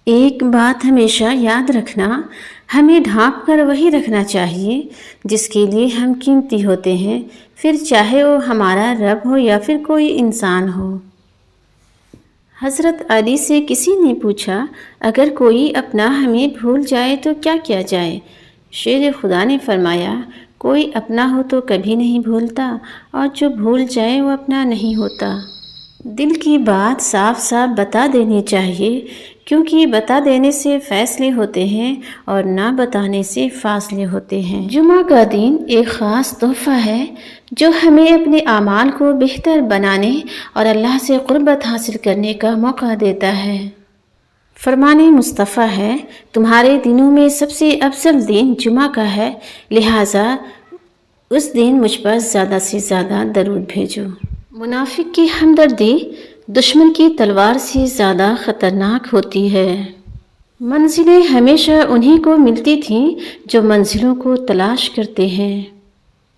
ایک بات ہمیشہ یاد رکھنا، ہمیں ڈھانپ کر وہی رکھنا چاہیے جس کے لیے ہم قیمتی ہوتے ہیں، پھر چاہے وہ ہمارا رب ہو یا پھر کوئی انسان ہو۔ حضرت علی سے کسی نے پوچھا، اگر کوئی اپنا ہمیں بھول جائے تو کیا کیا جائے؟ شیر خدا نے فرمایا، کوئی اپنا ہو تو کبھی نہیں بھولتا، اور جو بھول جائے وہ اپنا نہیں ہوتا۔ دل کی بات صاف صاف بتا دینی چاہیے، کیونکہ بتا دینے سے فیصلے ہوتے ہیں اور نہ بتانے سے فاصلے ہوتے ہیں۔ جمعہ کا دن ایک خاص تحفہ ہے جو ہمیں اپنے اعمال کو بہتر بنانے اور اللہ سے قربت حاصل کرنے کا موقع دیتا ہے۔ فرمان مصطفیٰ ہے، تمہارے دنوں میں سب سے افضل دن جمعہ کا ہے، لہٰذا اس دن مجھ پر زیادہ سے زیادہ درود بھیجو۔ منافق کی ہمدردی دشمن کی تلوار سے زیادہ خطرناک ہوتی ہے۔ منزلیں ہمیشہ انہی کو ملتی تھیں جو منزلوں کو تلاش کرتے ہیں۔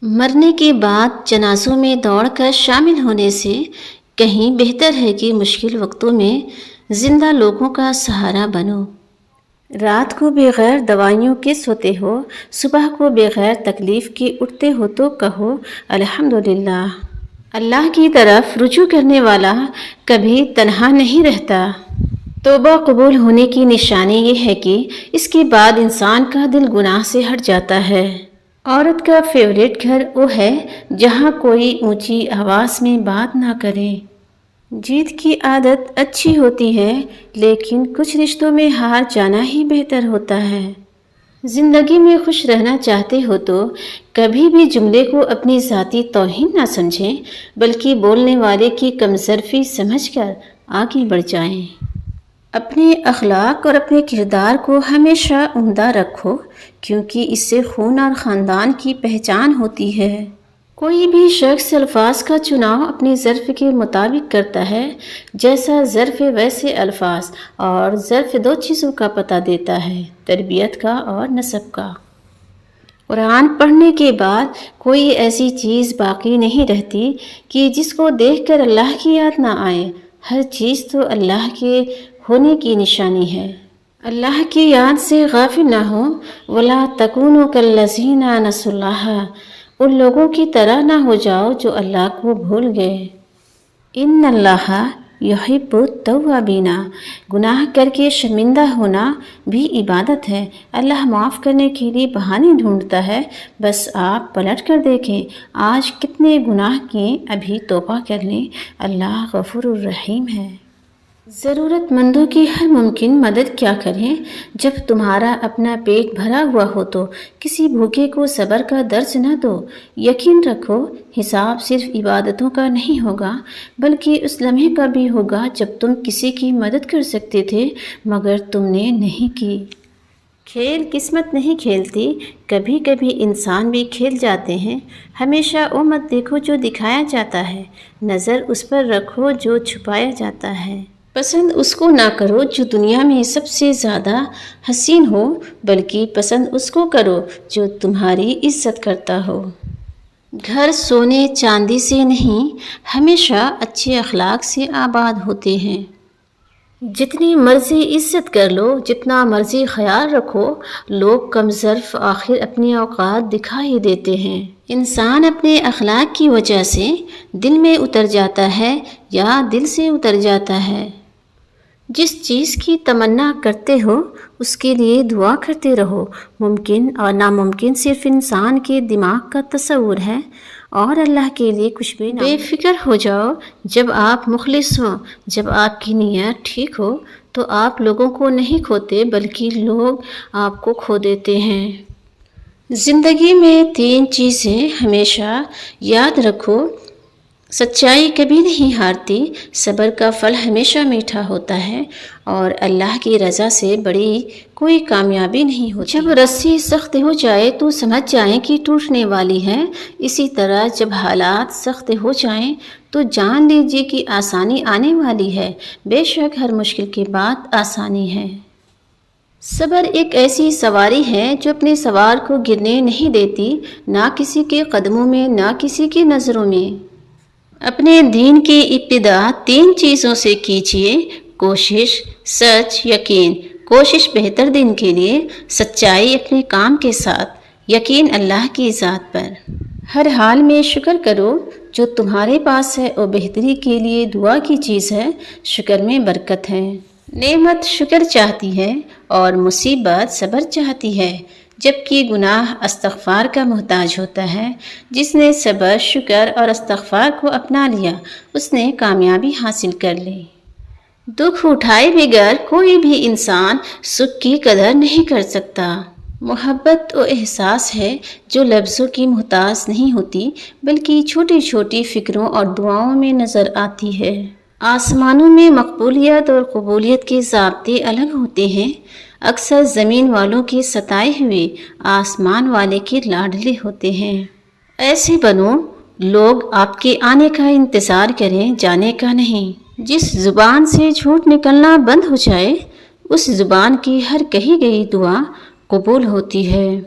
مرنے کے بعد جنازوں میں دوڑ کر شامل ہونے سے کہیں بہتر ہے کہ مشکل وقتوں میں زندہ لوگوں کا سہارا بنو۔ رات کو بغیر دوائیوں کے سوتے ہو، صبح کو بغیر تکلیف کے اٹھتے ہو تو کہو الحمدللہ۔ اللہ کی طرف رجوع کرنے والا کبھی تنہا نہیں رہتا۔ توبہ قبول ہونے کی نشانی یہ ہے کہ اس کے بعد انسان کا دل گناہ سے ہٹ جاتا ہے۔ عورت کا فیوریٹ گھر وہ ہے جہاں کوئی اونچی آواز میں بات نہ کرے۔ جیت کی عادت اچھی ہوتی ہے، لیکن کچھ رشتوں میں ہار جانا ہی بہتر ہوتا ہے۔ زندگی میں خوش رہنا چاہتے ہو تو کبھی بھی جملے کو اپنی ذاتی توہین نہ سمجھیں، بلکہ بولنے والے کی کمظرفی سمجھ کر آگے بڑھ جائیں۔ اپنے اخلاق اور اپنے کردار کو ہمیشہ عمدہ رکھو، کیونکہ اس سے خون اور خاندان کی پہچان ہوتی ہے۔ کوئی بھی شخص الفاظ کا چناؤ اپنی ظرف کے مطابق کرتا ہے، جیسا ظرف ویسے الفاظ، اور ظرف دو چیزوں کا پتہ دیتا ہے، تربیت کا اور نسب کا۔ قرآن پڑھنے کے بعد کوئی ایسی چیز باقی نہیں رہتی کہ جس کو دیکھ کر اللہ کی یاد نہ آئے۔ ہر چیز تو اللہ کے ہونے کی نشانی ہے۔ اللہ کی یاد سے غافل نہ ہو، وَلَا تَكُونُوا كَالَّذِينَ نَسُوا اللَّهَ، ان لوگوں کی طرح نہ ہو جاؤ جو اللہ کو بھول گئے۔ ان اللہ یحب التوابین، گناہ کر کے شرمندہ ہونا بھی عبادت ہے۔ اللہ معاف کرنے کے لیے بہانے ڈھونڈتا ہے، بس آپ پلٹ کر دیکھیں آج کتنے گناہ کیے، ابھی توبہ کر لیں، اللہ غفور الرحیم ہے۔ ضرورت مندوں کی ہر ممکن مدد کیا کریں، جب تمہارا اپنا پیٹ بھرا ہوا ہو تو کسی بھوکے کو صبر کا درس نہ دو۔ یقین رکھو حساب صرف عبادتوں کا نہیں ہوگا، بلکہ اس لمحے کا بھی ہوگا جب تم کسی کی مدد کر سکتے تھے مگر تم نے نہیں کی۔ کھیل قسمت نہیں کھیلتی، کبھی کبھی انسان بھی کھیل جاتے ہیں۔ ہمیشہ وہ مت دیکھو جو دکھایا جاتا ہے، نظر اس پر رکھو جو چھپایا جاتا ہے۔ پسند اس کو نہ کرو جو دنیا میں سب سے زیادہ حسین ہو، بلکہ پسند اس کو کرو جو تمہاری عزت کرتا ہو۔ گھر سونے چاندی سے نہیں، ہمیشہ اچھے اخلاق سے آباد ہوتے ہیں۔ جتنی مرضی عزت کر لو، جتنا مرضی خیال رکھو، لوگ کم ظرف آخر اپنی اوقات دکھا ہی دیتے ہیں۔ انسان اپنے اخلاق کی وجہ سے دل میں اتر جاتا ہے یا دل سے اتر جاتا ہے۔ جس چیز کی تمنا کرتے ہو اس کے لیے دعا کرتے رہو۔ ممکن اور ناممکن صرف انسان کے دماغ کا تصور ہے، اور اللہ کے لیے کچھ بھی نہ۔ بے فکر ہو جاؤ جب آپ مخلص ہوں، جب آپ کی نیت ٹھیک ہو تو آپ لوگوں کو نہیں کھوتے بلکہ لوگ آپ کو کھو دیتے ہیں۔ زندگی میں 3 چیزیں ہمیشہ یاد رکھو، سچائی کبھی نہیں ہارتی، صبر کا پھل ہمیشہ میٹھا ہوتا ہے، اور اللہ کی رضا سے بڑی کوئی کامیابی نہیں ہوتی۔ جب رسی سخت ہو جائے تو سمجھ جائیں کہ ٹوٹنے والی ہے، اسی طرح جب حالات سخت ہو جائیں تو جان لیجیے کہ آسانی آنے والی ہے۔ بے شک ہر مشکل کے بعد آسانی ہے۔ صبر ایک ایسی سواری ہے جو اپنے سوار کو گرنے نہیں دیتی، نہ کسی کے قدموں میں نہ کسی کی نظروں میں۔ اپنے دین کی ابتدا 3 چیزوں سے کیجیے، کوشش، سچ، یقین۔ کوشش بہتر دن کے لیے، سچائی اپنے کام کے ساتھ، یقین اللہ کی ذات پر۔ ہر حال میں شکر کرو، جو تمہارے پاس ہے وہ بہتری کے لیے دعا کی چیز ہے، شکر میں برکت ہے۔ نعمت شکر چاہتی ہے اور مصیبت صبر چاہتی ہے، جبکہ گناہ استغفار کا محتاج ہوتا ہے۔ جس نے صبر، شکر اور استغفار کو اپنا لیا، اس نے کامیابی حاصل کر لی۔ دکھ اٹھائے بغیر کوئی بھی انسان سکھ کی قدر نہیں کر سکتا۔ محبت وہ احساس ہے جو لفظوں کی محتاج نہیں ہوتی، بلکہ چھوٹی چھوٹی فکروں اور دعاؤں میں نظر آتی ہے۔ آسمانوں میں مقبولیت اور قبولیت کے ضابطے الگ ہوتے ہیں۔ اکثر زمین والوں کے ستائے ہوئے آسمان والے کے لاڈلے ہوتے ہیں۔ ایسے بنو، لوگ آپ کے آنے کا انتظار کریں، جانے کا نہیں۔ جس زبان سے جھوٹ نکلنا بند ہو جائے، اس زبان کی ہر کہی گئی دعا قبول ہوتی ہے۔